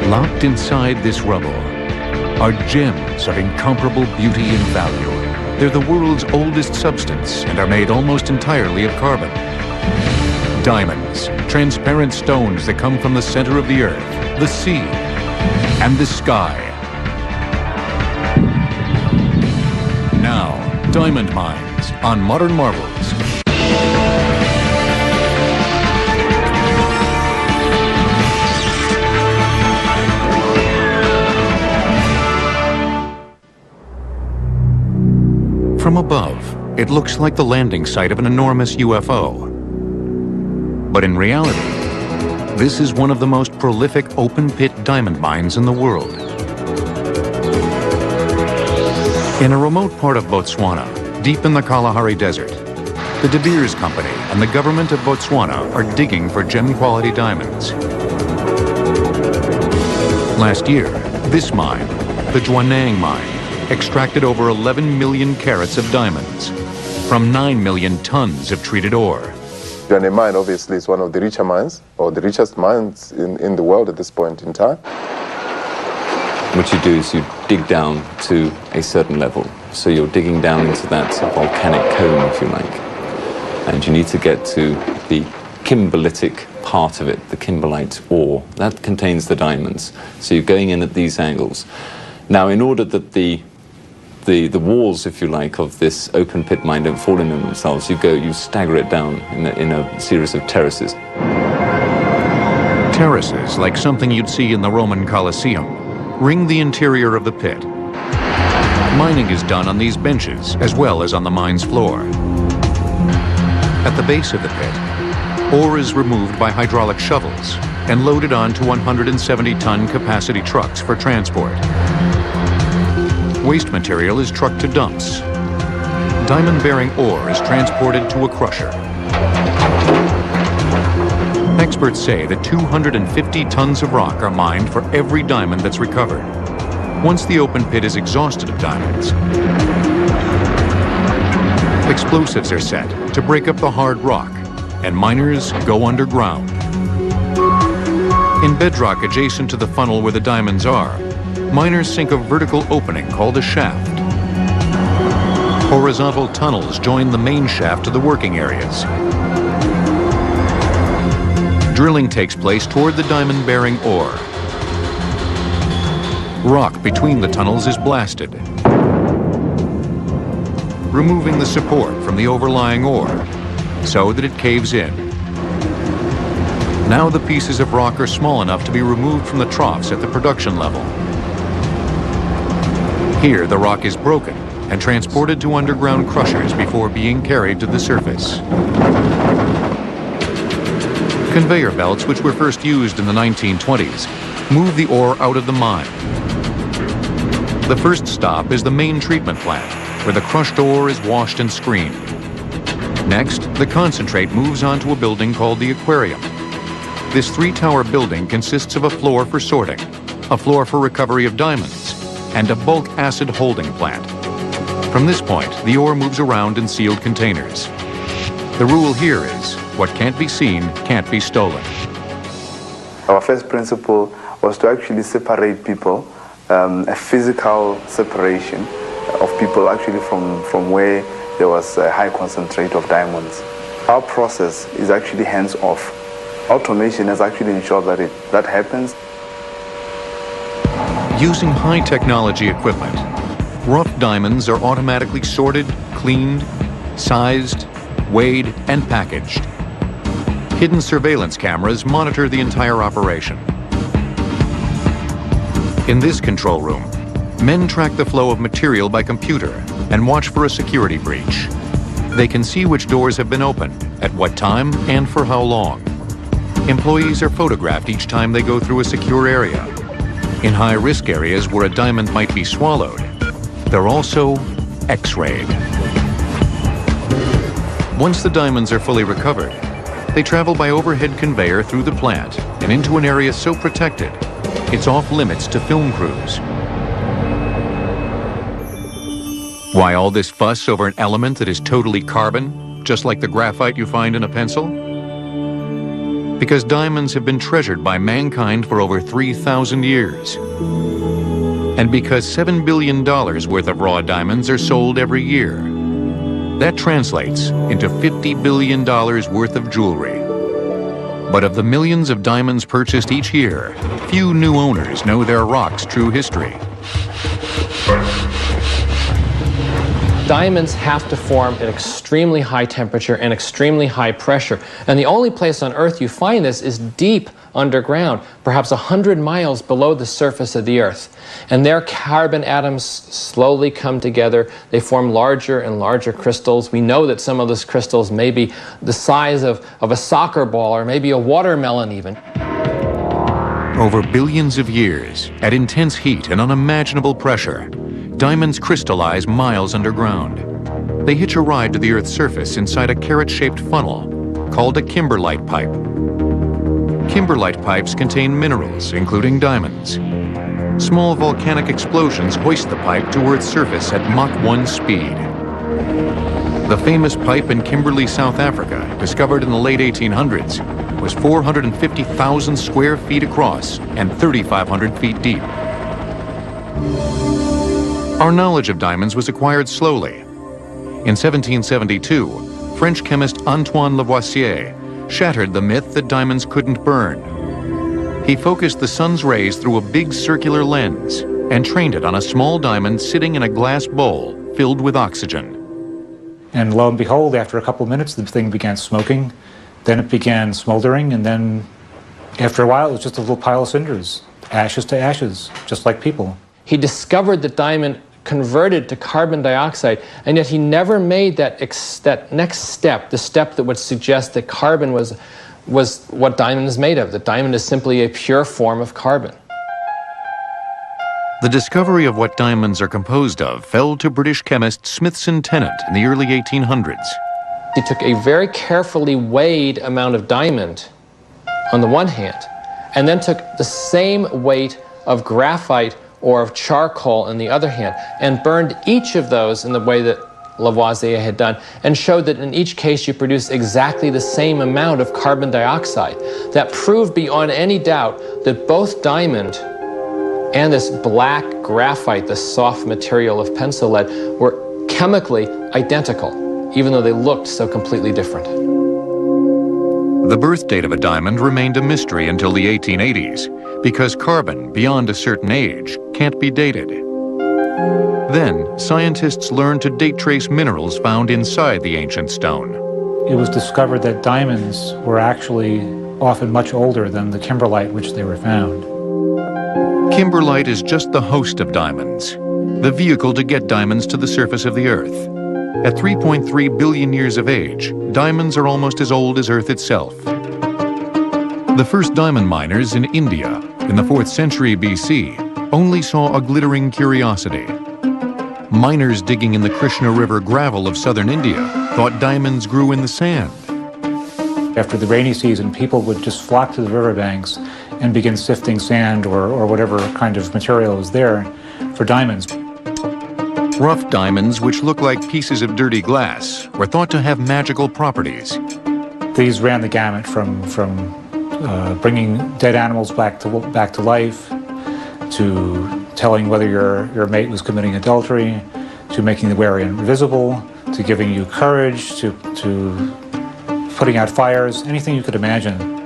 Locked inside this rubble are gems of incomparable beauty and value. They're the world's oldest substance and are made almost entirely of carbon. Diamonds, transparent stones that come from the center of the earth, the sea, and the sky. Now, Diamond Mines on Modern Marvels. From above, it looks like the landing site of an enormous UFO. But in reality, this is one of the most prolific open-pit diamond mines in the world. In a remote part of Botswana, deep in the Kalahari Desert, the De Beers Company and the government of Botswana are digging for gem-quality diamonds. Last year, this mine, the Jwaneng mine, extracted over 11 million carats of diamonds from 9 million tons of treated ore. Jwaneng mine obviously is one of the richer mines, or the richest mines in the world at this point in time. What you do is you dig down to a certain level. So you're digging down into that volcanic cone, if you like. And you need to get to the kimberlitic part of it, the kimberlite ore. That contains the diamonds. So you're going in at these angles. Now, in order that the walls, if you like, of this open pit mine don't fall in on themselves, you stagger it down in a series of terraces. Terraces, like something you'd see in the Roman Colosseum, ring the interior of the pit. Mining is done on these benches as well as on the mine's floor. At the base of the pit, ore is removed by hydraulic shovels and loaded onto 170-ton capacity trucks for transport. Waste material is trucked to dumps. Diamond-bearing ore is transported to a crusher. Experts say that 250 tons of rock are mined for every diamond that's recovered. Once the open pit is exhausted of diamonds, explosives are set to break up the hard rock, and miners go underground. In bedrock adjacent to the funnel where the diamonds are, miners sink a vertical opening called a shaft. Horizontal tunnels join the main shaft to the working areas. Drilling takes place toward the diamond-bearing ore. Rock between the tunnels is blasted, removing the support from the overlying ore so that it caves in. Now the pieces of rock are small enough to be removed from the troughs at the production level. Here, the rock is broken and transported to underground crushers before being carried to the surface. Conveyor belts, which were first used in the 1920s, move the ore out of the mine. The first stop is the main treatment plant, where the crushed ore is washed and screened. Next, the concentrate moves onto a building called the aquarium. This three-tower building consists of a floor for sorting, a floor for recovery of diamonds, and a bulk acid holding plant. From this point, the ore moves around in sealed containers. The rule here is, what can't be seen can't be stolen. Our first principle was to actually separate people, a physical separation of people actually from where there was a high concentrate of diamonds. Our process is actually hands-off. Automation has actually ensured that happens. Using high-technology equipment, rough diamonds are automatically sorted, cleaned, sized, weighed, and packaged. Hidden surveillance cameras monitor the entire operation. In this control room, men track the flow of material by computer and watch for a security breach. They can see which doors have been opened, at what time, and for how long. Employees are photographed each time they go through a secure area. In high-risk areas where a diamond might be swallowed, they're also X-rayed. Once the diamonds are fully recovered, they travel by overhead conveyor through the plant and into an area so protected, it's off-limits to film crews. Why all this fuss over an element that is totally carbon, just like the graphite you find in a pencil? because diamonds have been treasured by mankind for over 3,000 years. And because $7 billion worth of raw diamonds are sold every year. That translates into $50 billion worth of jewelry. But of the millions of diamonds purchased each year, few new owners know their rock's true history. Diamonds have to form at extremely high temperature and extremely high pressure. And the only place on Earth you find this is deep underground, perhaps 100 miles below the surface of the Earth. And there carbon atoms slowly come together. They form larger and larger crystals. We know that some of those crystals may be the size of a soccer ball or maybe a watermelon even. Over billions of years, at intense heat and unimaginable pressure, diamonds crystallize miles underground. They hitch a ride to the Earth's surface inside a carrot-shaped funnel called a kimberlite pipe. Kimberlite pipes contain minerals, including diamonds. Small volcanic explosions hoist the pipe to Earth's surface at Mach 1 speed. The famous pipe in Kimberley, South Africa, discovered in the late 1800s, was 450,000 square feet across and 3,500 feet deep. Our knowledge of diamonds was acquired slowly. In 1772, French chemist Antoine Lavoisier shattered the myth that diamonds couldn't burn. He focused the sun's rays through a big circular lens and trained it on a small diamond sitting in a glass bowl filled with oxygen. And lo and behold, after a couple of minutes, the thing began smoking. Then it began smoldering, and then after a while, it was just a little pile of cinders, ashes to ashes, just like people. He discovered that diamond converted to carbon dioxide, and yet he never made that next step, the step that would suggest that carbon was what diamond is made of, that diamond is simply a pure form of carbon. The discovery of what diamonds are composed of fell to British chemist Smithson Tennant in the early 1800s. He took a very carefully weighed amount of diamond on the one hand, and then took the same weight of graphite or of charcoal on the other hand, and burned each of those in the way that Lavoisier had done, and showed that in each case you produce exactly the same amount of carbon dioxide. That proved beyond any doubt that both diamond and this black graphite, the soft material of pencil lead, were chemically identical, even though they looked so completely different. The birth date of a diamond remained a mystery until the 1880s, because carbon, beyond a certain age, can't be dated. Then, scientists learned to date trace minerals found inside the ancient stone. It was discovered that diamonds were actually often much older than the kimberlite which they were found. Kimberlite is just the host of diamonds, the vehicle to get diamonds to the surface of the Earth. At 3.3 billion years of age, diamonds are almost as old as Earth itself. The first diamond miners in India, in the 4th century BC, only saw a glittering curiosity. Miners digging in the Krishna River gravel of southern India thought diamonds grew in the sand. After the rainy season, people would just flock to the riverbanks and begin sifting sand or whatever kind of material was there for diamonds. Rough diamonds, which look like pieces of dirty glass, were thought to have magical properties. These ran the gamut from bringing dead animals back to life, to telling whether your mate was committing adultery, to making the wearer invisible, to giving you courage, to putting out fires, anything you could imagine.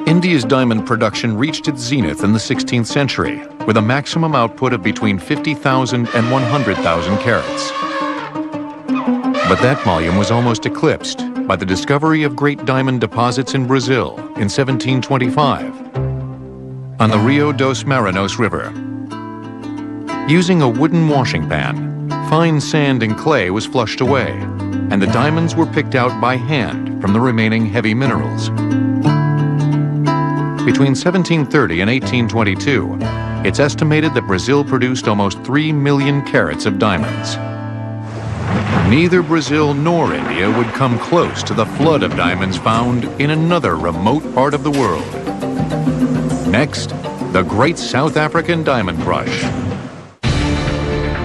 India's diamond production reached its zenith in the 16th century, with a maximum output of between 50,000 and 100,000 carats. But that volume was almost eclipsed by the discovery of great diamond deposits in Brazil in 1725 on the Rio dos Marinos River. Using a wooden washing pan, fine sand and clay was flushed away, and the diamonds were picked out by hand from the remaining heavy minerals. Between 1730 and 1822, it's estimated that Brazil produced almost 3 million carats of diamonds. Neither Brazil nor India would come close to the flood of diamonds found in another remote part of the world. Next, the Great South African Diamond Crush.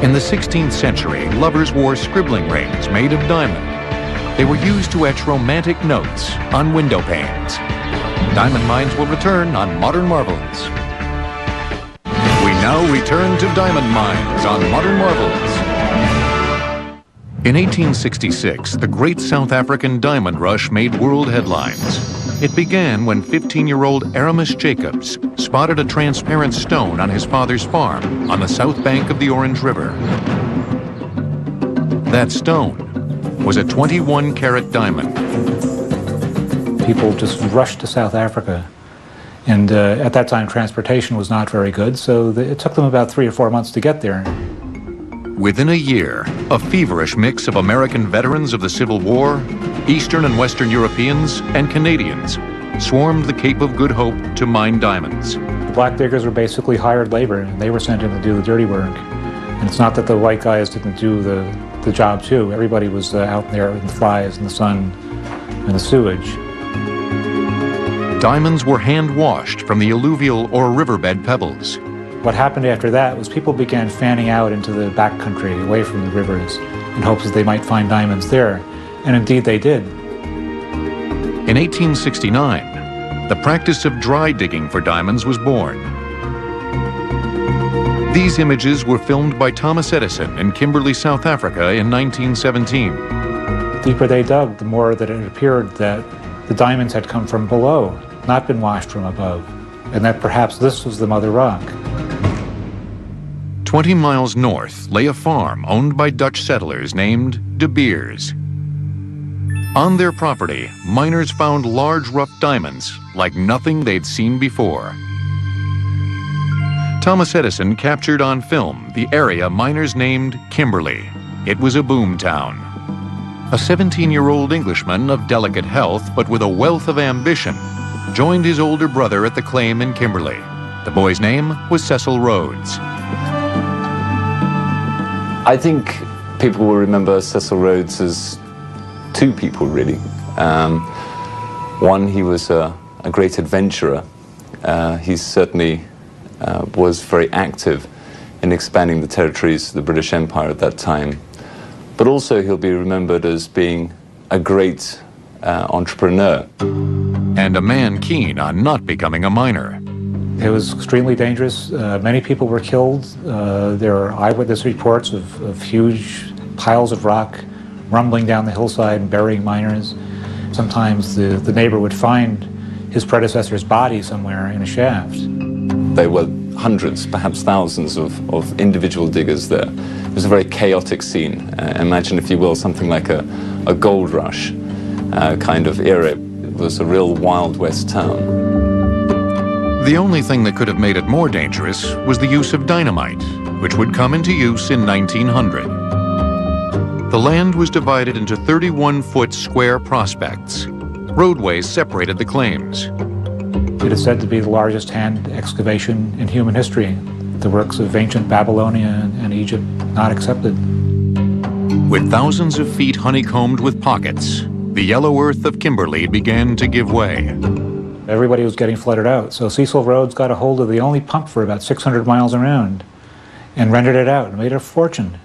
In the 16th century, lovers wore scribbling rings made of diamond. They were used to etch romantic notes on window panes. Diamond Mines will return on Modern Marvels. We now return to Diamond Mines on Modern Marvels. In 1866, the Great South African Diamond Rush made world headlines. It began when 15-year-old Aramis Jacobs spotted a transparent stone on his father's farm on the south bank of the Orange River. That stone was a 21-carat diamond. People just rushed to South Africa. And at that time, transportation was not very good, so it took them about 3 or 4 months to get there. Within a year, a feverish mix of American veterans of the Civil War, Eastern and Western Europeans, and Canadians swarmed the Cape of Good Hope to mine diamonds. The black diggers were basically hired labor, and they were sent in to do the dirty work. And it's not that the white guys didn't do the job too. Everybody was out there in the flies and the sun and the sewage. Diamonds were hand-washed from the alluvial or riverbed pebbles. What happened after that was people began fanning out into the backcountry, away from the rivers, in hopes that they might find diamonds there. And indeed they did. In 1869, the practice of dry digging for diamonds was born. These images were filmed by Thomas Edison in Kimberley, South Africa in 1917. The deeper they dug, the more that it appeared that the diamonds had come from below, not been washed from above, and that perhaps this was the mother rock. 20 miles north lay a farm owned by Dutch settlers named De Beers. On their property, miners found large rough diamonds like nothing they'd seen before. Thomas Edison captured on film the area miners named Kimberley. It was a boom town. A 17-year-old Englishman of delicate health but with a wealth of ambition joined his older brother at the claim in Kimberley. The boy's name was Cecil Rhodes. I think people will remember Cecil Rhodes as two people, really. One, he was a great adventurer. He certainly was very active in expanding the territories of the British Empire at that time. But also he'll be remembered as being a great entrepreneur. And a man keen on not becoming a miner. It was extremely dangerous. Many people were killed. There are eyewitness reports of huge piles of rock rumbling down the hillside and burying miners. Sometimes the neighbor would find his predecessor's body somewhere in a shaft. There were hundreds, perhaps thousands of individual diggers there. It was a very chaotic scene. Imagine, if you will, something like a gold rush kind of era. It was a real Wild West town. The only thing that could have made it more dangerous was the use of dynamite, which would come into use in 1900. The land was divided into 31-foot square prospects. Roadways separated the claims. It is said to be the largest hand excavation in human history. The works of ancient Babylonia and Egypt not accepted. With thousands of feet honeycombed with pockets, the yellow earth of Kimberley began to give way. Everybody was getting flooded out, so Cecil Rhodes got a hold of the only pump for about 600 miles around and rented it out and made a fortune.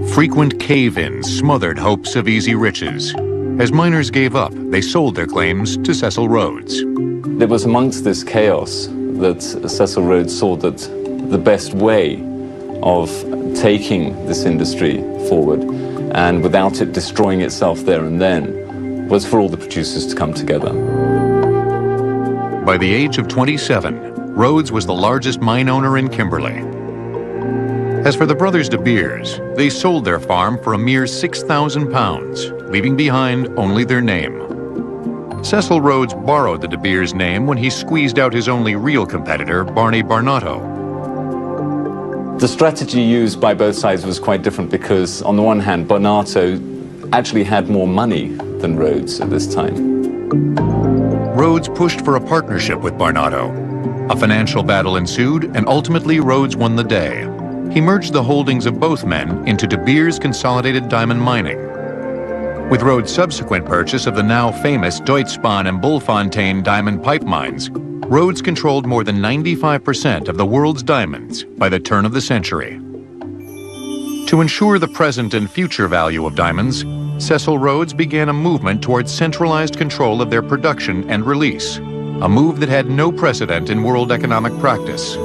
Frequent cave-ins smothered hopes of easy riches. As miners gave up, they sold their claims to Cecil Rhodes. It was amongst this chaos that Cecil Rhodes saw that the best way of taking this industry forward, and without it destroying itself there and then, was for all the producers to come together. By the age of 27, Rhodes was the largest mine owner in Kimberley. As for the brothers De Beers, they sold their farm for a mere 6,000 pounds, leaving behind only their name. Cecil Rhodes borrowed the De Beers name when he squeezed out his only real competitor, Barney Barnato. The strategy used by both sides was quite different because, on the one hand, Barnato actually had more money than Rhodes at this time. Rhodes pushed for a partnership with Barnato. A financial battle ensued, and ultimately Rhodes won the day. He merged the holdings of both men into De Beers Consolidated Diamond Mining. With Rhodes' subsequent purchase of the now famous Deutspan and Bulfontein diamond pipe mines, Rhodes controlled more than 95% of the world's diamonds by the turn of the century. To ensure the present and future value of diamonds, Cecil Rhodes began a movement towards centralized control of their production and release, a move that had no precedent in world economic practice.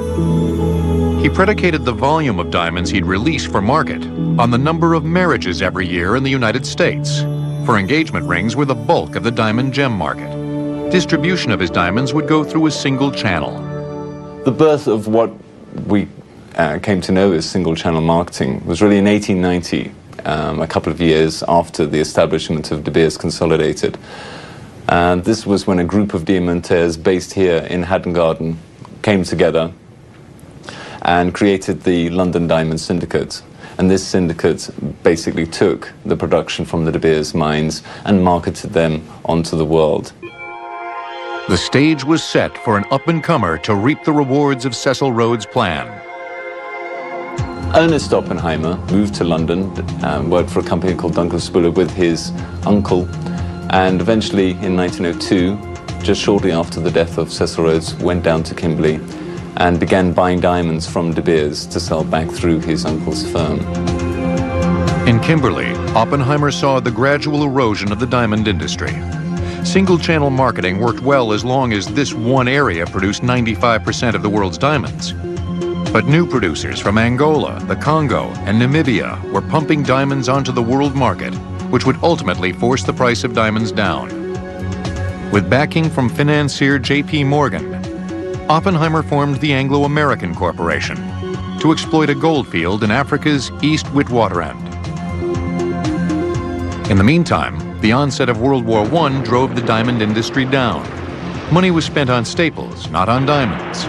He predicated the volume of diamonds he'd release for market on the number of marriages every year in the United States, for engagement rings were the bulk of the diamond gem market. Distribution of his diamonds would go through a single channel. The birth of what we came to know as single-channel marketing was really in 1890, a couple of years after the establishment of De Beers Consolidated. And this was when a group of diamantaires based here in Haddon Garden came together and created the London Diamond Syndicate. And this syndicate basically took the production from the De Beers mines and marketed them onto the world. The stage was set for an up-and-comer to reap the rewards of Cecil Rhodes' plan. Ernest Oppenheimer moved to London, worked for a company called Duncan Spuller with his uncle, and eventually in 1902, just shortly after the death of Cecil Rhodes, went down to Kimberley and began buying diamonds from De Beers to sell back through his uncle's firm. In Kimberley, Oppenheimer saw the gradual erosion of the diamond industry. Single-channel marketing worked well as long as this one area produced 95% of the world's diamonds. But new producers from Angola, the Congo, and Namibia were pumping diamonds onto the world market, which would ultimately force the price of diamonds down. With backing from financier J.P. Morgan, Oppenheimer formed the Anglo-American Corporation to exploit a gold field in Africa's East Witwatersrand. In the meantime, the onset of World War I drove the diamond industry down. Money was spent on staples, not on diamonds.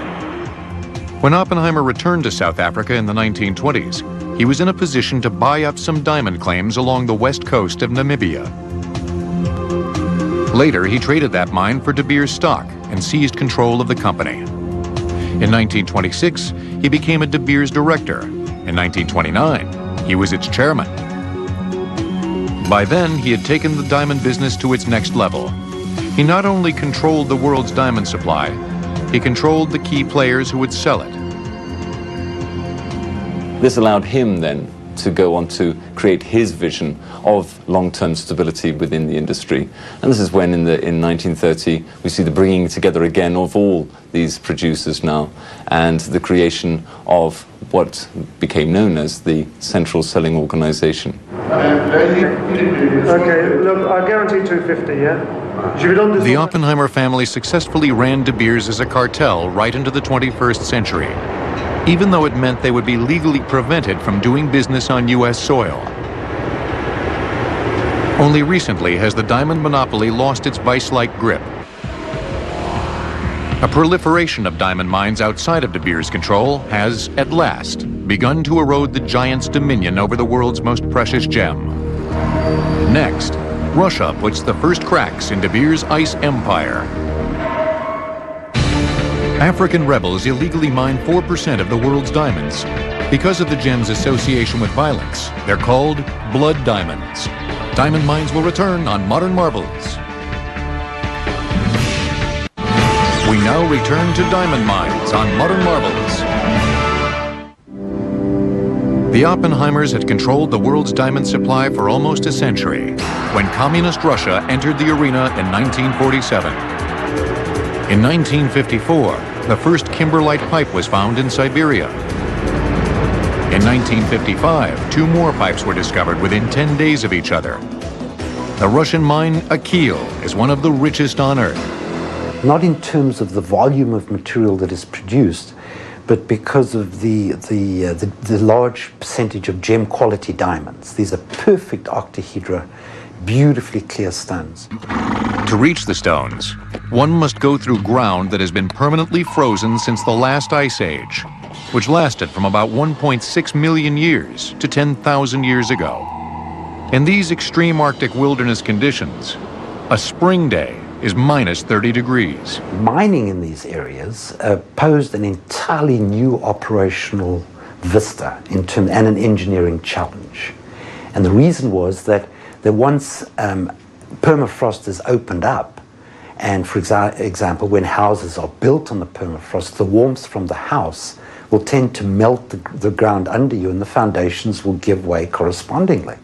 When Oppenheimer returned to South Africa in the 1920s, he was in a position to buy up some diamond claims along the west coast of Namibia. Later, he traded that mine for De Beers stock and seized control of the company. In 1926, he became a De Beers director. In 1929, he was its chairman. By then, he had taken the diamond business to its next level. He not only controlled the world's diamond supply, he controlled the key players who would sell it. This allowed him then to go on to create his vision of long-term stability within the industry. And this is when in 1930 we see the bringing together again of all these producers now and the creation of what became known as the Central Selling Organization. Okay, look, I guarantee 250, yeah? The Oppenheimer family successfully ran De Beers as a cartel right into the 21st century, even though it meant they would be legally prevented from doing business on U.S. soil. Only recently has the diamond monopoly lost its vice-like grip. A proliferation of diamond mines outside of De Beers' control has, at last, begun to erode the giant's dominion over the world's most precious gem. Next, Russia puts the first cracks in De Beers' ice empire. African rebels illegally mine 4% of the world's diamonds. Because of the gem's association with violence, they're called blood diamonds. Diamond mines will return on Modern Marvels. We now return to diamond mines on Modern Marvels. The Oppenheimers had controlled the world's diamond supply for almost a century when Communist Russia entered the arena in 1947. In 1954, the first kimberlite pipe was found in Siberia. In 1955, 2 more pipes were discovered within 10 days of each other. The Russian mine Akil is one of the richest on Earth. Not in terms of the volume of material that is produced, but because of the large percentage of gem quality diamonds. These are perfect octahedra, beautifully clear stones. To reach the stones, one must go through ground that has been permanently frozen since the last ice age, which lasted from about 1.6 million years to 10,000 years ago. In these extreme Arctic wilderness conditions, a spring day is minus 30 degrees. Mining in these areas posed an entirely new operational vista and an engineering challenge. And the reason was that once permafrost is opened up, and for example, when houses are built on the permafrost, the warmth from the house will tend to melt the ground under you, and the foundations will give way correspondingly.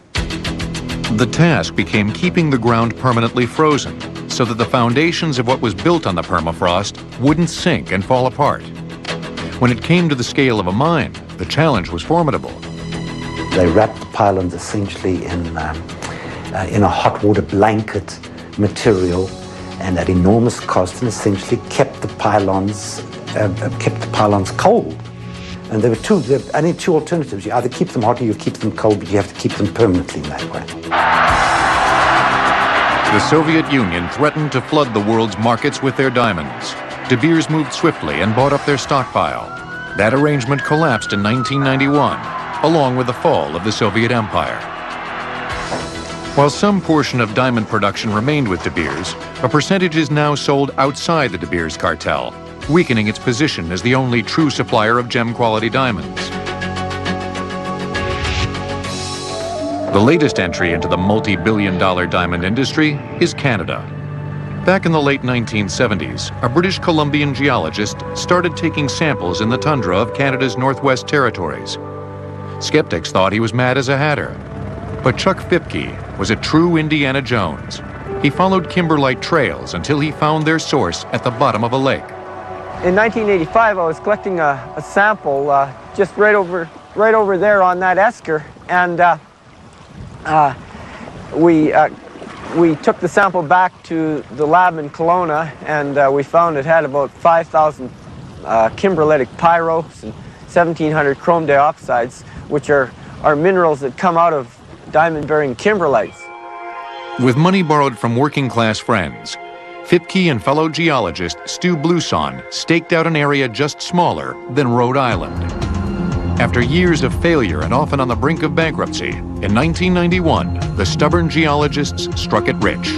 The task became keeping the ground permanently frozen so that the foundations of what was built on the permafrost wouldn't sink and fall apart. When it came to the scale of a mine, the challenge was formidable. They wrapped the pylons essentially in a hot water blanket material, and at enormous cost, and essentially kept the pylons cold. And there were only two alternatives. You either keep them hot or you keep them cold, but you have to keep them permanently in that way. The Soviet Union threatened to flood the world's markets with their diamonds. De Beers moved swiftly and bought up their stockpile. That arrangement collapsed in 1991, along with the fall of the Soviet Empire. While some portion of diamond production remained with De Beers, a percentage is now sold outside the De Beers cartel, weakening its position as the only true supplier of gem-quality diamonds. The latest entry into the multi-billion-dollar diamond industry is Canada. Back in the late 1970s, a British Columbian geologist started taking samples in the tundra of Canada's Northwest Territories. Skeptics thought he was mad as a hatter. But Chuck Fipke was a true Indiana Jones. He followed kimberlite trails until he found their source at the bottom of a lake. In 1985, I was collecting a sample just right over there on that esker, and we took the sample back to the lab in Kelowna, and we found it had about 5,000 kimberlitic pyros and 1,700 chrome dioxides, which are minerals that come out of diamond-bearing kimberlites. With money borrowed from working-class friends, Fipke and fellow geologist Stu Blouson staked out an area just smaller than Rhode Island. After years of failure and often on the brink of bankruptcy, in 1991, the stubborn geologists struck it rich.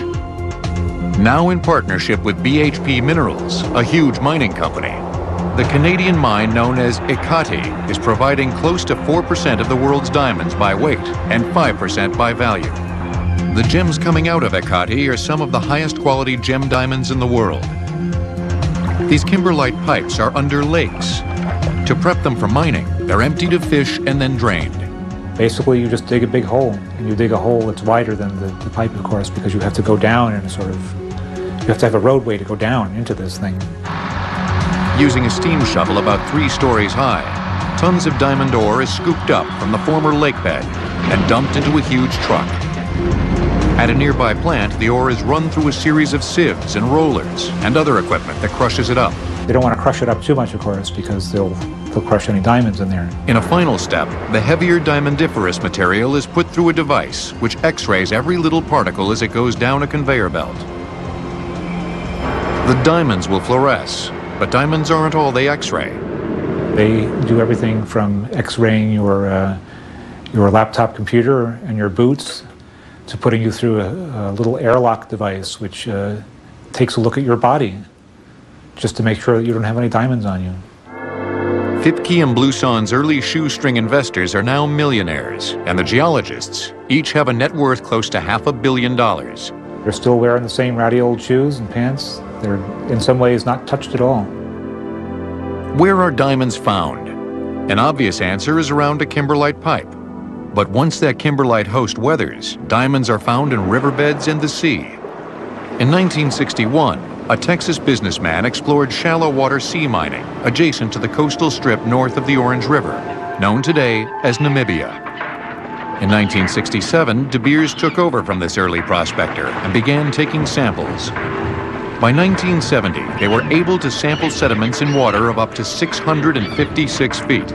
Now in partnership with BHP Minerals, a huge mining company, the Canadian mine known as Ekati is providing close to 4% of the world's diamonds by weight and 5% by value. The gems coming out of Ekati are some of the highest quality gem diamonds in the world. These kimberlite pipes are under lakes. To prep them for mining, they're emptied of fish and then drained. Basically, you just dig a big hole, and you dig a hole that's wider than the pipe, of course, because you have to go down and you have to have a roadway to go down into this thing. Using a steam shovel about 3 stories high, tons of diamond ore is scooped up from the former lake bed and dumped into a huge truck. At a nearby plant, the ore is run through a series of sieves and rollers and other equipment that crushes it up. They don't want to crush it up too much, of course, because they'll crush any diamonds in there. In a final step, the heavier diamondiferous material is put through a device which X-rays every little particle as it goes down a conveyor belt. The diamonds will fluoresce, but diamonds aren't all they X-ray. They do everything from X-raying your laptop computer and your boots to putting you through a little airlock device which takes a look at your body just to make sure that you don't have any diamonds on you. Fipke and Blouson's early shoestring investors are now millionaires, and the geologists each have a net worth close to $500 million. They're still wearing the same ratty old shoes and pants. They're in some ways not touched at all. Where are diamonds found? An obvious answer is around a kimberlite pipe. But once that kimberlite host weathers, diamonds are found in riverbeds and the sea. In 1961, a Texas businessman explored shallow water sea mining adjacent to the coastal strip north of the Orange River, known today as Namibia. In 1967, De Beers took over from this early prospector and began taking samples. By 1970, they were able to sample sediments in water of up to 656 feet.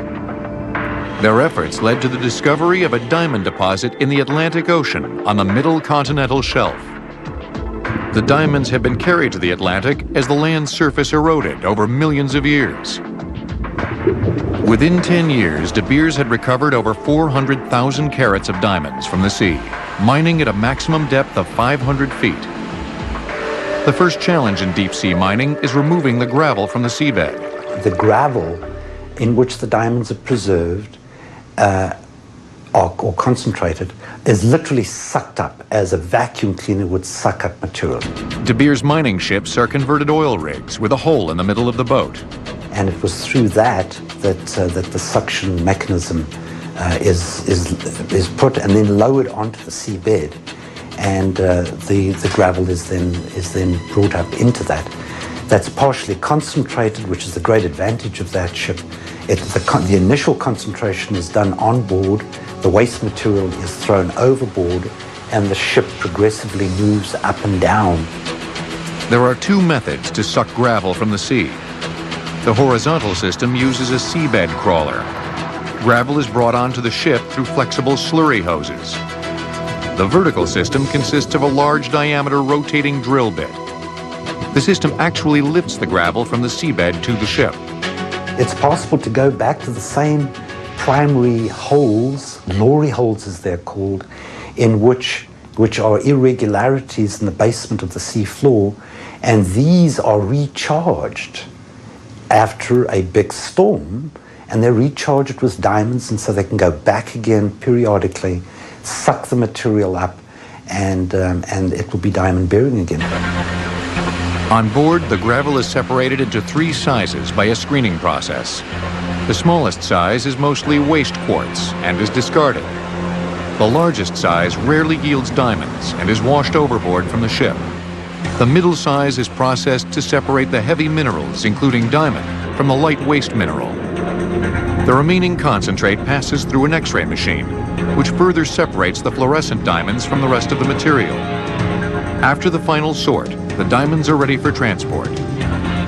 Their efforts led to the discovery of a diamond deposit in the Atlantic Ocean on the middle continental shelf. The diamonds have been carried to the Atlantic as the land surface eroded over millions of years. Within 10 years, De Beers had recovered over 400,000 carats of diamonds from the sea, mining at a maximum depth of 500 feet. The first challenge in deep-sea mining is removing the gravel from the seabed. The gravel in which the diamonds are preserved or concentrated is literally sucked up as a vacuum cleaner would suck up material. De Beers mining ships are converted oil rigs with a hole in the middle of the boat. And it was through that the suction mechanism is put and then lowered onto the seabed, and the gravel is then brought up into that. That's partially concentrated, which is the great advantage of that ship. The initial concentration is done on board, the waste material is thrown overboard, and the ship progressively moves up and down. There are two methods to suck gravel from the sea. The horizontal system uses a seabed crawler. Gravel is brought onto the ship through flexible slurry hoses. The vertical system consists of a large diameter rotating drill bit. The system actually lifts the gravel from the seabed to the ship. It's possible to go back to the same primary holes, Lorry holes as they're called, in which are irregularities in the basement of the sea floor, and these are recharged after a big storm, and they're recharged with diamonds, and so they can go back again periodically, suck the material up, and it will be diamond bearing again. On board, the gravel is separated into 3 sizes by a screening process. The smallest size is mostly waste quartz and is discarded. The largest size rarely yields diamonds and is washed overboard from the ship. The middle size is processed to separate the heavy minerals, including diamond, from the light waste mineral. The remaining concentrate passes through an X-ray machine, which further separates the fluorescent diamonds from the rest of the material. After the final sort, the diamonds are ready for transport.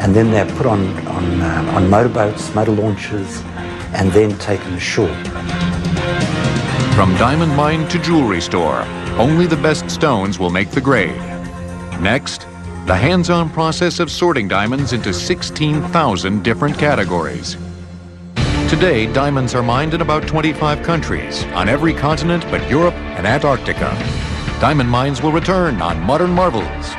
And then they're put on motorboats, motor launches, and then taken ashore. From diamond mine to jewelry store, only the best stones will make the grade. Next, the hands-on process of sorting diamonds into 16,000 different categories. Today, diamonds are mined in about 25 countries, on every continent but Europe and Antarctica. Diamond mines will return on Modern Marvels.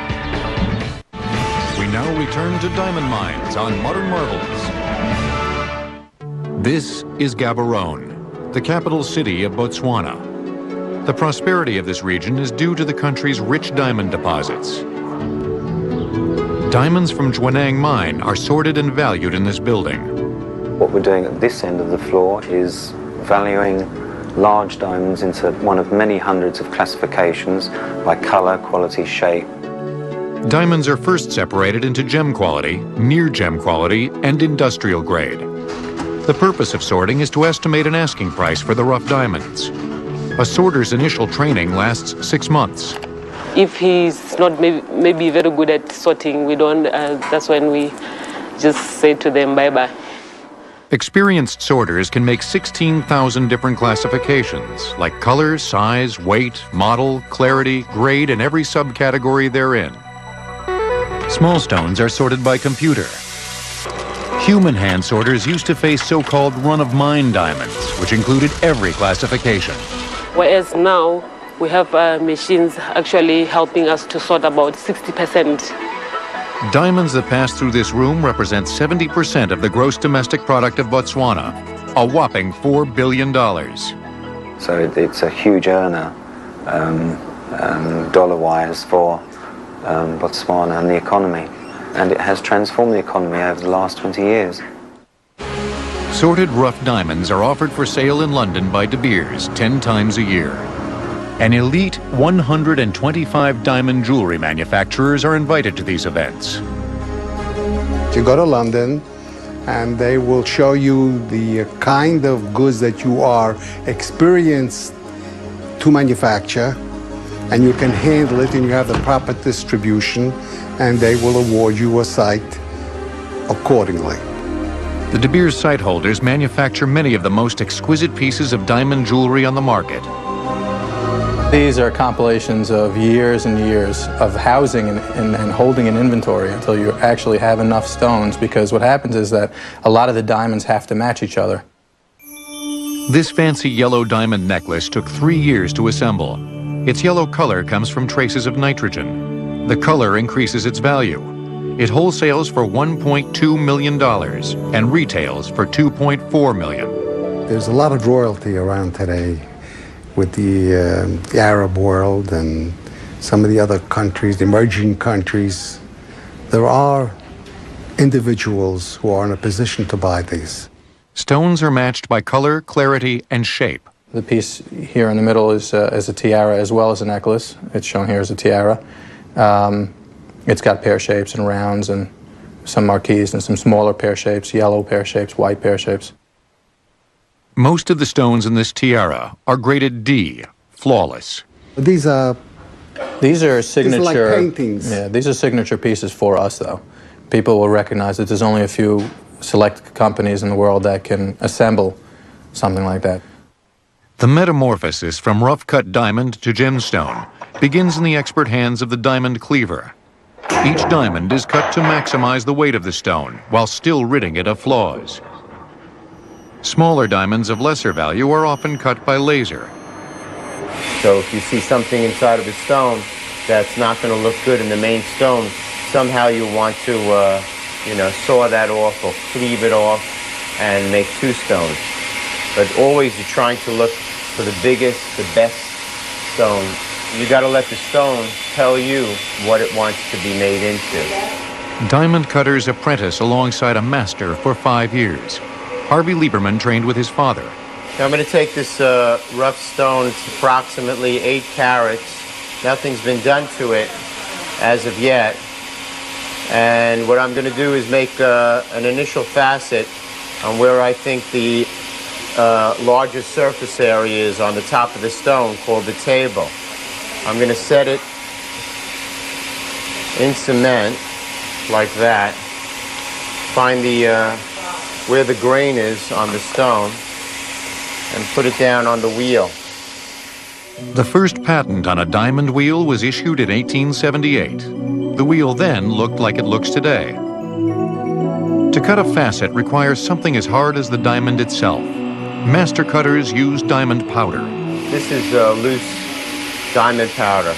We now return to diamond mines on Modern Marvels. This is Gaborone, the capital city of Botswana. The prosperity of this region is due to the country's rich diamond deposits. Diamonds from Jwaneng mine are sorted and valued in this building. What we're doing at this end of the floor is valuing large diamonds into one of many hundreds of classifications by color, quality, shape. Diamonds are first separated into gem quality, near gem quality, and industrial grade. The purpose of sorting is to estimate an asking price for the rough diamonds. A sorter's initial training lasts 6 months. If he's not maybe very good at sorting, we don't, that's when we just say to them bye-bye. Experienced sorters can make 16,000 different classifications, like color, size, weight, model, clarity, grade, and every subcategory therein. Small stones are sorted by computer. Human hand sorters used to face so-called run-of-mine diamonds, which included every classification. Whereas now, we have machines actually helping us to sort about 60%. Diamonds that pass through this room represent 70% of the gross domestic product of Botswana, a whopping $4 billion. So it's a huge earner, dollar-wise, for Botswana and the economy. And it has transformed the economy over the last 20 years. Sorted rough diamonds are offered for sale in London by De Beers 10 times a year. An elite 125 diamond jewelry manufacturers are invited to these events. You go to London and they will show you the kind of goods that you are experienced to manufacture, and you can handle it and you have the proper distribution, and they will award you a site accordingly. The De Beers site holders manufacture many of the most exquisite pieces of diamond jewelry on the market. These are compilations of years and years of housing and holding an inventory until you actually have enough stones, because what happens is that a lot of the diamonds have to match each other. This fancy yellow diamond necklace took 3 years to assemble. Its yellow color comes from traces of nitrogen. The color increases its value. It wholesales for $1.2 million and retails for $2.4 million. There's a lot of royalty around today with the Arab world and some of the other countries, the emerging countries. There are individuals who are in a position to buy these. Stones are matched by color, clarity, and shape. The piece here in the middle is a tiara as well as a necklace. It's shown here as a tiara. It's got pear shapes and rounds and some marquise and some smaller pear shapes, yellow pear shapes, white pear shapes. Most of the stones in this tiara are graded D, flawless. These are signature. like paintings. Yeah, these are signature pieces for us, though. People will recognize that there's only a few select companies in the world that can assemble something like that. The metamorphosis from rough-cut diamond to gemstone begins in the expert hands of the diamond cleaver. Each diamond is cut to maximize the weight of the stone while still ridding it of flaws. Smaller diamonds of lesser value are often cut by laser. So if you see something inside of a stone that's not going to look good in the main stone, somehow you want to, saw that off or cleave it off and make two stones. But always you're trying to look for the biggest, the best stone. You got to let the stone tell you what it wants to be made into. Diamond cutters apprentice alongside a master for 5 years. Harvey Lieberman trained with his father. Now I'm going to take this rough stone. It's approximately 8 carats. Nothing's been done to it as of yet. And what I'm going to do is make an initial facet on where I think the largest surface area is on the top of the stone, called the table. I'm going to set it in cement like that. Find the where the grain is on the stone and put it down on the wheel. The first patent on a diamond wheel was issued in 1878. The wheel then looked like it looks today. To cut a facet requires something as hard as the diamond itself. Master cutters use diamond powder. This is loose diamond powder.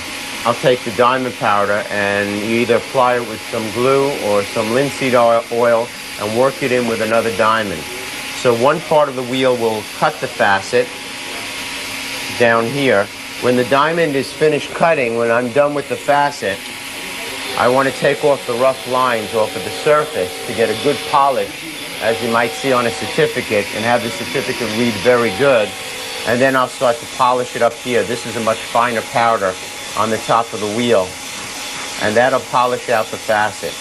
I'll take the diamond powder and you either apply it with some glue or some linseed oil and work it in with another diamond. So one part of the wheel will cut the facet down here. When the diamond is finished cutting, when I'm done with the facet, I want to take off the rough lines off of the surface to get a good polish, as you might see on a certificate, and have the certificate read very good. And then I'll start to polish it up here. This is a much finer powder on the top of the wheel. And that'll polish out the facet.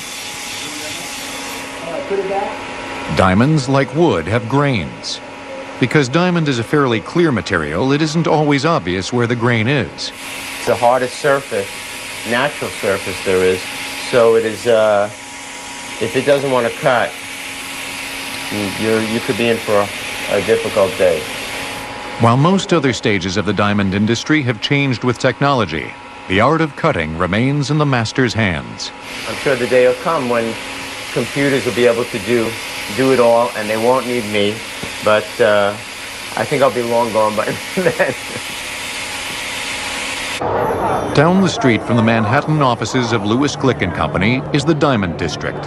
Diamonds, like wood, have grains. Because diamond is a fairly clear material, it isn't always obvious where the grain is. It's the hardest surface, natural surface there is. So it is, if it doesn't want to cut, you could be in for a difficult day. While most other stages of the diamond industry have changed with technology, the art of cutting remains in the master's hands. I'm sure the day will come when computers will be able to do it all, and they won't need me. But I think I'll be long gone by then. Down the street from the Manhattan offices of Lewis Glick & Company is the Diamond District.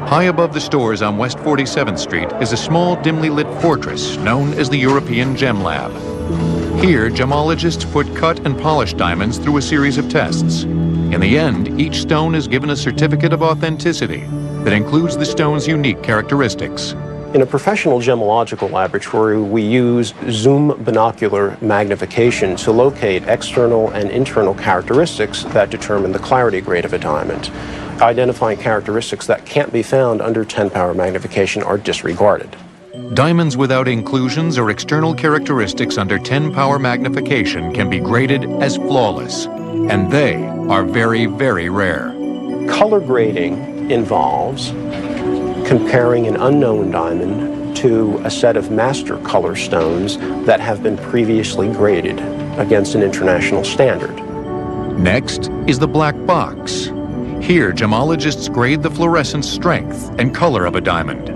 High above the stores on West 47th Street is a small, dimly lit fortress known as the European Gem Lab. Here, gemologists put cut and polished diamonds through a series of tests. In the end, each stone is given a certificate of authenticity that includes the stone's unique characteristics. In a professional gemological laboratory, we use zoom binocular magnification to locate external and internal characteristics that determine the clarity grade of a diamond. Identifying characteristics that can't be found under 10-power magnification are disregarded. Diamonds without inclusions or external characteristics under 10-power magnification can be graded as flawless, and they are very, very rare. Color grading involves comparing an unknown diamond to a set of master color stones that have been previously graded against an international standard. Next is the black box. Here, gemologists grade the fluorescence strength and color of a diamond.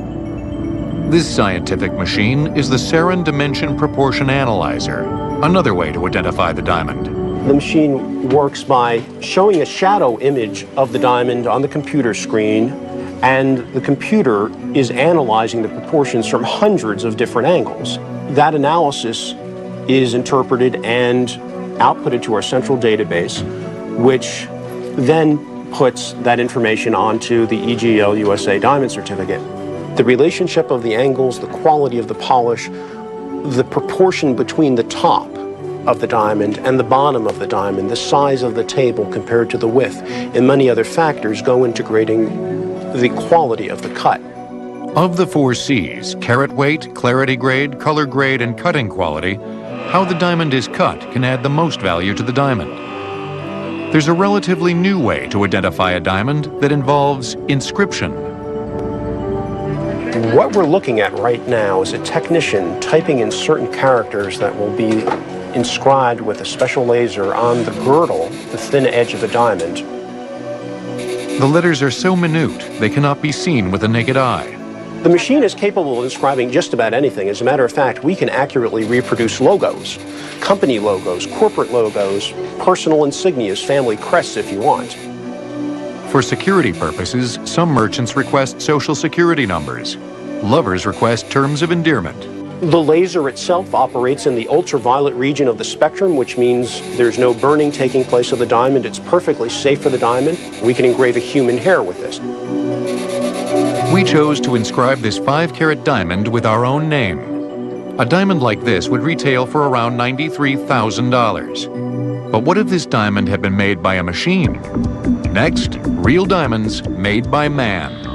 This scientific machine is the Sarin Dimension Proportion Analyzer, another way to identify the diamond. The machine works by showing a shadow image of the diamond on the computer screen, and the computer is analyzing the proportions from hundreds of different angles. That analysis is interpreted and outputted to our central database, which then puts that information onto the EGL USA Diamond Certificate. The relationship of the angles, the quality of the polish, the proportion between the top of the diamond and the bottom of the diamond, the size of the table compared to the width, and many other factors go into grading the quality of the cut. Of the 4 C's, carat weight, clarity grade, color grade, and cutting quality, how the diamond is cut can add the most value to the diamond. There's a relatively new way to identify a diamond that involves inscription. What we're looking at right now is a technician typing in certain characters that will be inscribed with a special laser on the girdle, the thin edge of the diamond. The letters are so minute, they cannot be seen with the naked eye. The machine is capable of inscribing just about anything. As a matter of fact, we can accurately reproduce logos, company logos, corporate logos, personal insignias, family crests if you want. For security purposes, some merchants request social security numbers. Lovers request terms of endearment. The laser itself operates in the ultraviolet region of the spectrum, which means there's no burning taking place of the diamond. It's perfectly safe for the diamond. We can engrave a human hair with this. We chose to inscribe this 5-carat diamond with our own name. A diamond like this would retail for around $93,000. But what if this diamond had been made by a machine? Next, real diamonds made by man.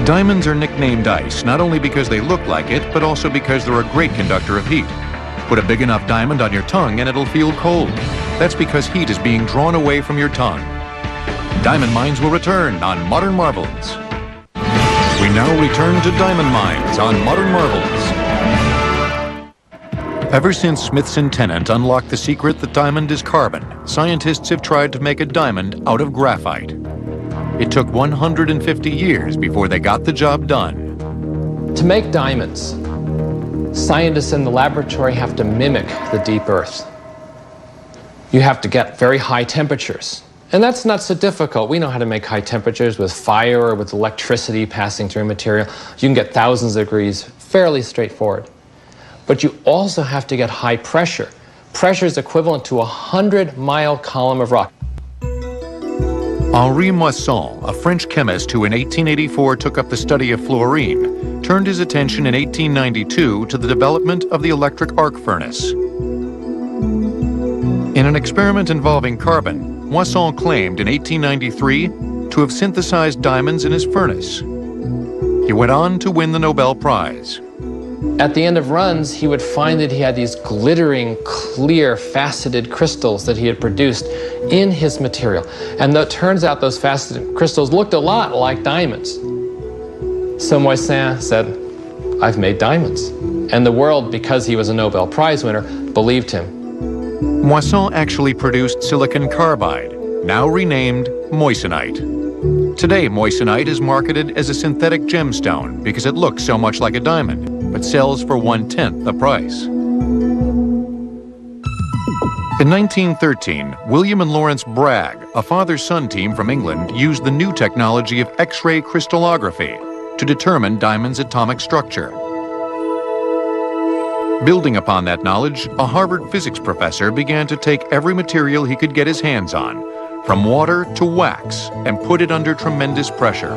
Diamonds are nicknamed ice, not only because they look like it, but also because they're a great conductor of heat. Put a big enough diamond on your tongue and it'll feel cold. That's because heat is being drawn away from your tongue. Diamond mines will return on Modern Marvels. We now return to diamond mines on Modern Marvels. Ever since Smithson Tennant unlocked the secret that diamond is carbon, scientists have tried to make a diamond out of graphite. It took 150 years before they got the job done. To make diamonds, scientists in the laboratory have to mimic the deep earth. You have to get very high temperatures. And that's not so difficult. We know how to make high temperatures with fire or with electricity passing through material. You can get thousands of degrees, fairly straightforward. But you also have to get high pressure. Pressure is equivalent to a 100-mile column of rock. Henri Moisson, a French chemist who in 1884 took up the study of fluorine, turned his attention in 1892 to the development of the electric arc furnace. In an experiment involving carbon, Moisson claimed in 1893 to have synthesized diamonds in his furnace. He went on to win the Nobel Prize. At the end of runs, he would find that he had these glittering, clear, faceted crystals that he had produced in his material. And it turns out those faceted crystals looked a lot like diamonds. So Moisson said, "I've made diamonds." And the world, because he was a Nobel Prize winner, believed him. Moisson actually produced silicon carbide, now renamed moissanite. Today, moissanite is marketed as a synthetic gemstone because it looks so much like a diamond, but sells for 1/10 the price. In 1913, William and Lawrence Bragg, a father-son team from England, used the new technology of X-ray crystallography to determine diamonds' atomic structure. Building upon that knowledge, a Harvard physics professor began to take every material he could get his hands on, from water to wax, and put it under tremendous pressure.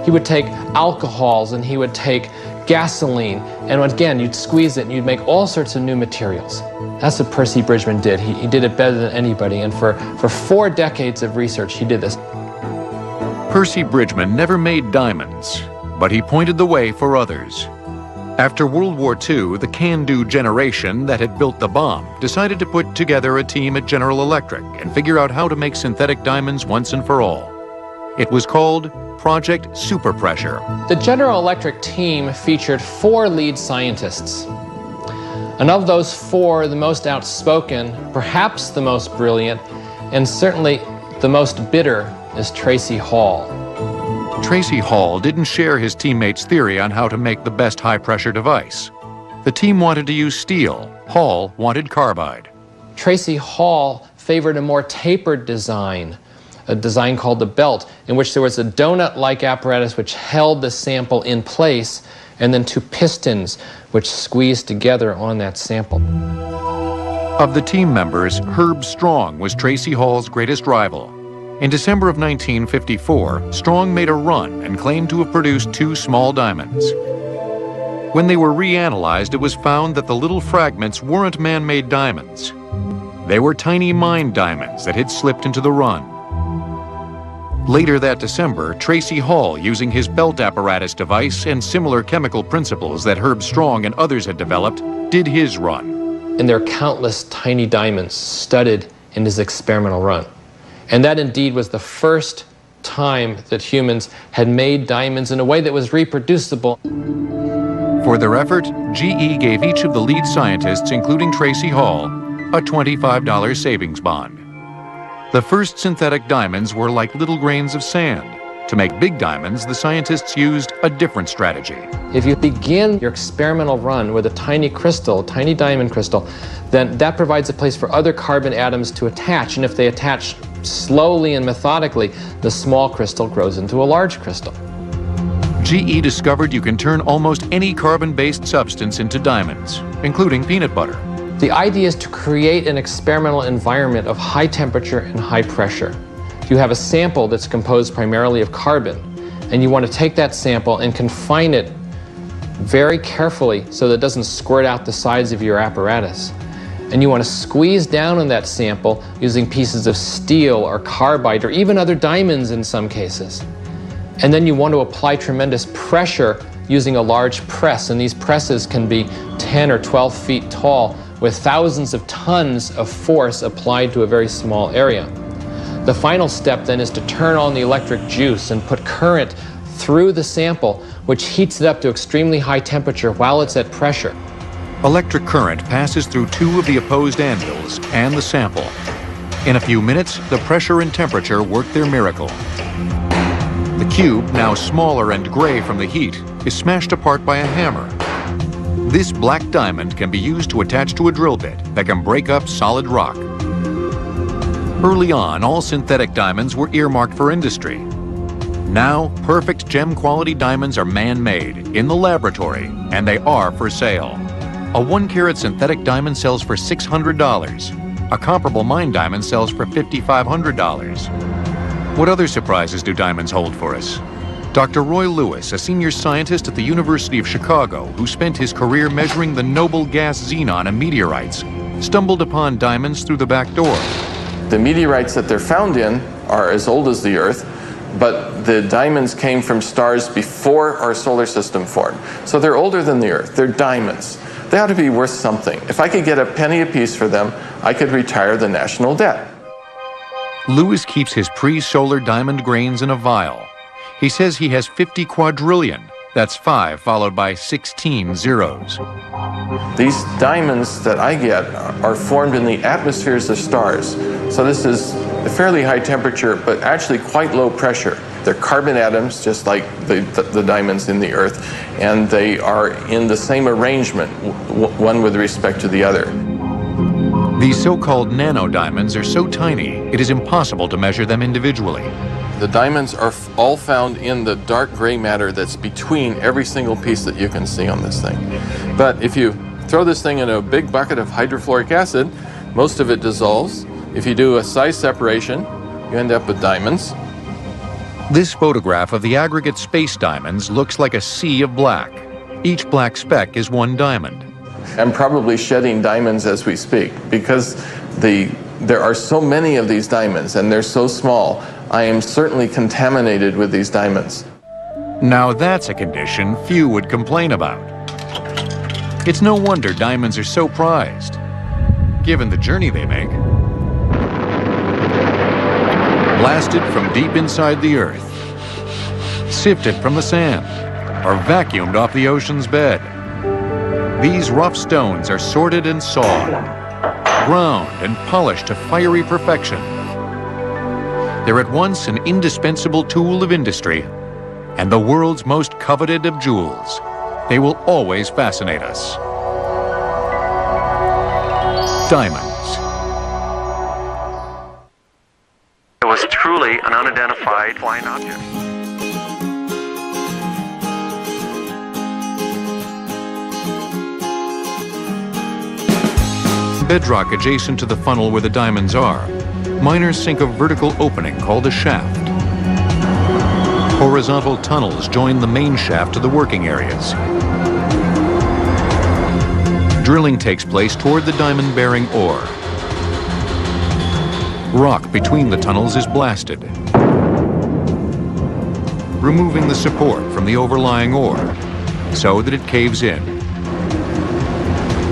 He would take alcohols and he would take gasoline, and again, you'd squeeze it and you'd make all sorts of new materials. That's what Percy Bridgman did. He did it better than anybody, and for 4 decades of research, he did this. Percy Bridgman never made diamonds, but he pointed the way for others. After World War II, the can-do generation that had built the bomb decided to put together a team at General Electric and figure out how to make synthetic diamonds once and for all. It was called Project Superpressure. The General Electric team featured 4 lead scientists. And of those 4, the most outspoken, perhaps the most brilliant, and certainly the most bitter is Tracy Hall. Tracy Hall didn't share his teammates' theory on how to make the best high-pressure device. The team wanted to use steel. Hall wanted carbide. Tracy Hall favored a more tapered design, a design called the belt, in which there was a donut-like apparatus which held the sample in place, and then 2 pistons which squeezed together on that sample. Of the team members, Herb Strong was Tracy Hall's greatest rival. In December of 1954, Strong made a run and claimed to have produced 2 small diamonds. When they were reanalyzed, it was found that the little fragments weren't man-made diamonds. They were tiny mine diamonds that had slipped into the run. Later that December, Tracy Hall, using his belt apparatus device and similar chemical principles that Herb Strong and others had developed, did his run. And there are countless tiny diamonds studded in his experimental run. And that indeed was the first time that humans had made diamonds in a way that was reproducible. For their effort, GE gave each of the lead scientists, including Tracy Hall, a $25 savings bond. The first synthetic diamonds were like little grains of sand. To make big diamonds, the scientists used a different strategy. If you begin your experimental run with a tiny crystal, tiny diamond crystal, then that provides a place for other carbon atoms to attach, and if they attach slowly and methodically, the small crystal grows into a large crystal. GE discovered you can turn almost any carbon-based substance into diamonds, including peanut butter. The idea is to create an experimental environment of high temperature and high pressure. You have a sample that's composed primarily of carbon, and you want to take that sample and confine it very carefully so that it doesn't squirt out the sides of your apparatus. And you want to squeeze down on that sample using pieces of steel or carbide or even other diamonds in some cases. And then you want to apply tremendous pressure using a large press, and these presses can be 10 or 12 feet tall with thousands of tons of force applied to a very small area. The final step then is to turn on the electric juice and put current through the sample, which heats it up to extremely high temperature while it's at pressure. Electric current passes through 2 of the opposed anvils and the sample. In a few minutes, the pressure and temperature work their miracle. The cube, now smaller and gray from the heat, is smashed apart by a hammer. This black diamond can be used to attach to a drill bit that can break up solid rock. Early on, all synthetic diamonds were earmarked for industry. Now, perfect gem-quality diamonds are man-made in the laboratory, and they are for sale. A 1-carat synthetic diamond sells for $600. A comparable mine diamond sells for $5,500. What other surprises do diamonds hold for us? Dr. Roy Lewis, a senior scientist at the University of Chicago who spent his career measuring the noble gas xenon and meteorites, stumbled upon diamonds through the back door. The meteorites that they're found in are as old as the Earth, but the diamonds came from stars before our solar system formed. So they're older than the Earth. They're diamonds. They ought to be worth something. If I could get a penny apiece for them, I could retire the national debt. Lewis keeps his pre-solar diamond grains in a vial. He says he has 50 quadrillion. That's 5 followed by 16 zeros. These diamonds that I get are formed in the atmospheres of stars. So this is a fairly high temperature, but actually quite low pressure. They're carbon atoms, just like the diamonds in the Earth, and they are in the same arrangement, one with respect to the other. These so-called nanodiamonds are so tiny, it is impossible to measure them individually. The diamonds are all found in the dark gray matter that's between every single piece that you can see on this thing. But if you throw this thing in a big bucket of hydrofluoric acid, most of it dissolves. If you do a size separation, you end up with diamonds. This photograph of the aggregate space diamonds looks like a sea of black. Each black speck is 1 diamond. I'm probably shedding diamonds as we speak because there are so many of these diamonds and they're so small. I am certainly contaminated with these diamonds. Now that's a condition few would complain about. It's no wonder diamonds are so prized, given the journey they make. Blasted from deep inside the earth, sifted from the sand, or vacuumed off the ocean's bed. These rough stones are sorted and sawed, ground and polished to fiery perfection. They're at once an indispensable tool of industry and the world's most coveted of jewels. They will always fascinate us. Diamonds. It was truly an unidentified flying object. Bedrock adjacent to the funnel where the diamonds are, miners sink a vertical opening called a shaft. Horizontal tunnels join the main shaft to the working areas. Drilling takes place toward the diamond-bearing ore. Rock between the tunnels is blasted, removing the support from the overlying ore so that it caves in.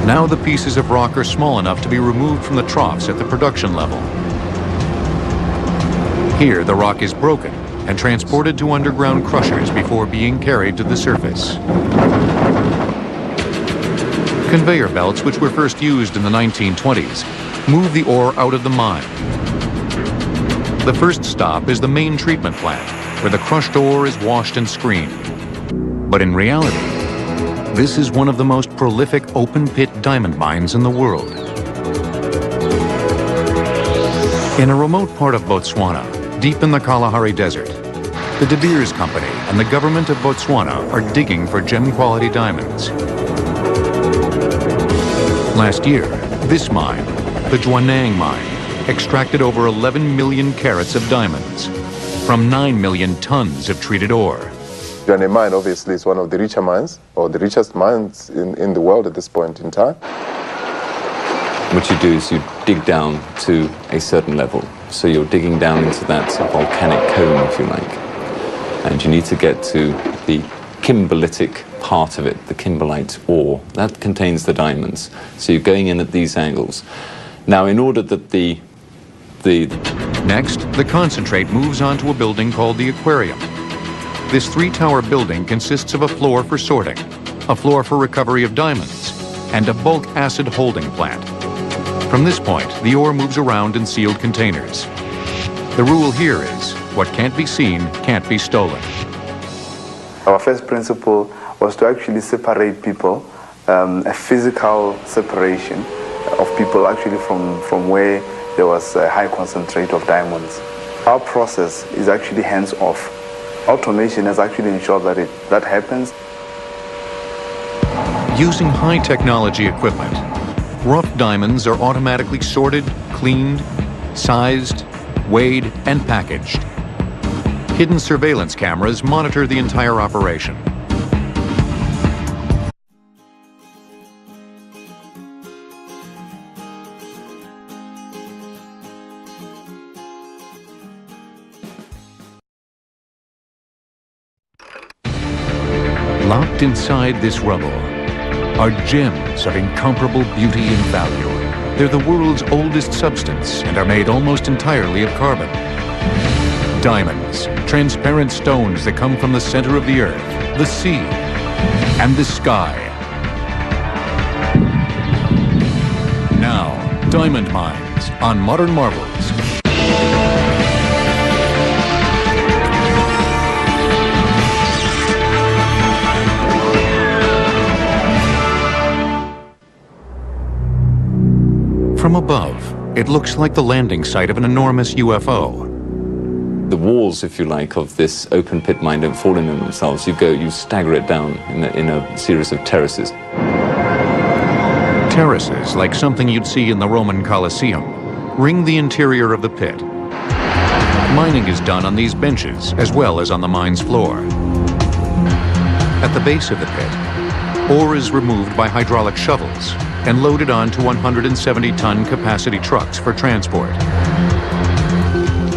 Now the pieces of rock are small enough to be removed from the troughs at the production level. Here, the rock is broken and transported to underground crushers before being carried to the surface. Conveyor belts, which were first used in the 1920s, move the ore out of the mine. The first stop is the main treatment plant, where the crushed ore is washed and screened. But in reality, this is one of the most prolific open-pit diamond mines in the world. In a remote part of Botswana, deep in the Kalahari Desert, the De Beers Company and the government of Botswana are digging for gem-quality diamonds. Last year, this mine, the Jwaneng mine, extracted over 11 million carats of diamonds from 9 million tons of treated ore. Jwaneng mine obviously is one of the richer mines, or the richest mines in the world at this point in time. What you do is you dig down to a certain level. So you're digging down into that volcanic cone, if you like. And you need to get to the kimberlitic part of it, the kimberlite ore. That contains the diamonds. So you're going in at these angles. Now, in order that Next, the concentrate moves on to a building called the aquarium. This three-tower building consists of a floor for sorting, a floor for recovery of diamonds, and a bulk acid holding plant. From this point, the ore moves around in sealed containers. The rule here is, what can't be seen can't be stolen. Our first principle was to actually separate people, a physical separation of people actually from where there was a high concentrate of diamonds. Our process is actually hands-off. Automation has actually ensured that happens. Using high-technology equipment, rough diamonds are automatically sorted, cleaned, sized, weighed, and packaged. Hidden surveillance cameras monitor the entire operation. Locked inside this rubble are gems of incomparable beauty and value. They're the world's oldest substance and are made almost entirely of carbon. Diamonds, transparent stones that come from the center of the earth, the sea, and the sky. Now, diamond mines on Modern Marvels. From above, it looks like the landing site of an enormous UFO. The walls, if you like, of this open pit mine don't fall in on themselves. You stagger it down in a series of terraces. Terraces, like something you'd see in the Roman Colosseum, ring the interior of the pit. Mining is done on these benches as well as on the mine's floor. At the base of the pit, ore is removed by hydraulic shovels and loaded onto 170-ton capacity trucks for transport.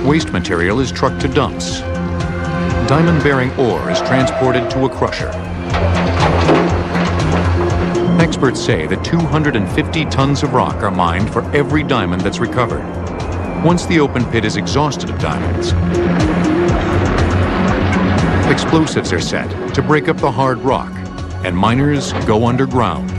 Waste material is trucked to dumps. Diamond-bearing ore is transported to a crusher. Experts say that 250 tons of rock are mined for every diamond that's recovered. Once the open pit is exhausted of diamonds, explosives are set to break up the hard rock, and miners go underground.